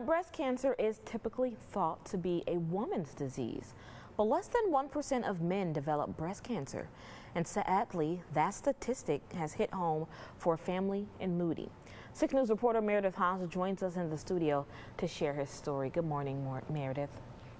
breast cancer is typically thought to be a woman's disease, but less than 1% of men develop breast cancer. And sadly, that statistic has hit home for a family in Moody. 6 News reporter Meredith Haas joins us in the studio to share his story. Good morning, Meredith.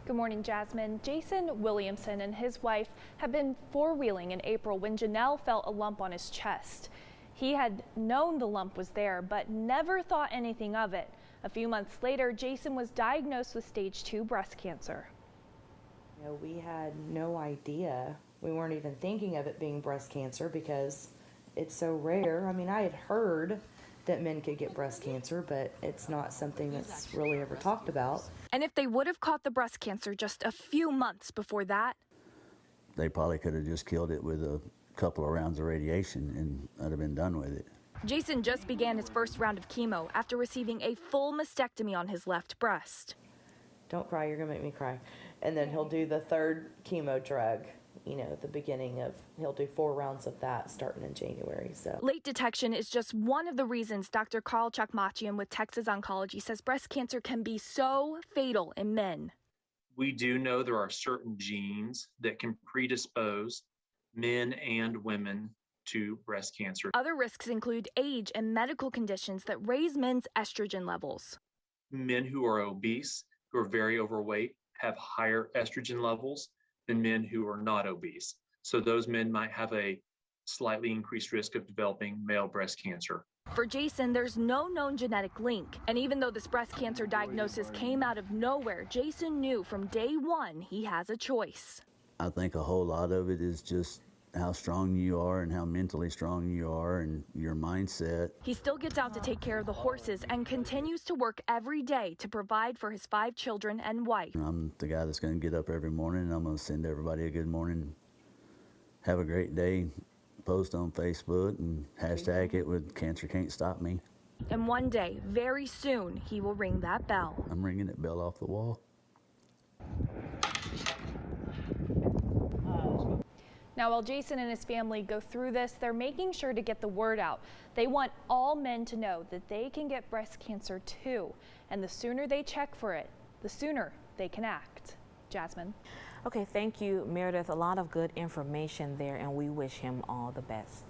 Good morning, Jasmine. Jason Williamson and his wife had been four-wheeling in April when Janelle felt a lump on his chest. He had known the lump was there, but never thought anything of it. A few months later, Jason was diagnosed with stage 2 breast cancer. You know, we had no idea. We weren't even thinking of it being breast cancer because it's so rare. I mean, I had heard that men could get breast cancer, but it's not something that's really ever talked about. And if they would have caught the breast cancer just a few months before that, they probably could have just killed it with a couple of rounds of radiation and I'd have been done with it. Jason just began his first round of chemo after receiving a full mastectomy on his left breast. Don't cry, you're gonna make me cry. And then he'll do the third chemo drug, you know, at the beginning of, he'll do 4 rounds of that starting in January. So late detection is just one of the reasons Dr. Chakmakjian with Texas Oncology says breast cancer can be so fatal in men. We do know there are certain genes that can predispose men and women to breast cancer. Other risks include age and medical conditions that raise men's estrogen levels. Men who are obese, who are very overweight, have higher estrogen levels than men who are not obese. So those men might have a slightly increased risk of developing male breast cancer. For Jason, there's no known genetic link. And even though this breast cancer diagnosis came out of nowhere, Jason knew from day one he has a choice. I think a whole lot of it is just how strong you are and how mentally strong you are and your mindset. He still gets out to take care of the horses and continues to work every day to provide for his 5 children and wife. I'm the guy that's going to get up every morning and I'm going to send everybody a good morning. Have a great day. Post on Facebook and hashtag it with Cancer Can't Stop Me. And one day, very soon, he will ring that bell. I'm ringing that bell off the wall. Now, while Jason and his family go through this, they're making sure to get the word out. They want all men to know that they can get breast cancer too. And the sooner they check for it, the sooner they can act. Jasmine. Okay, thank you, Meredith. A lot of good information there, and we wish him all the best.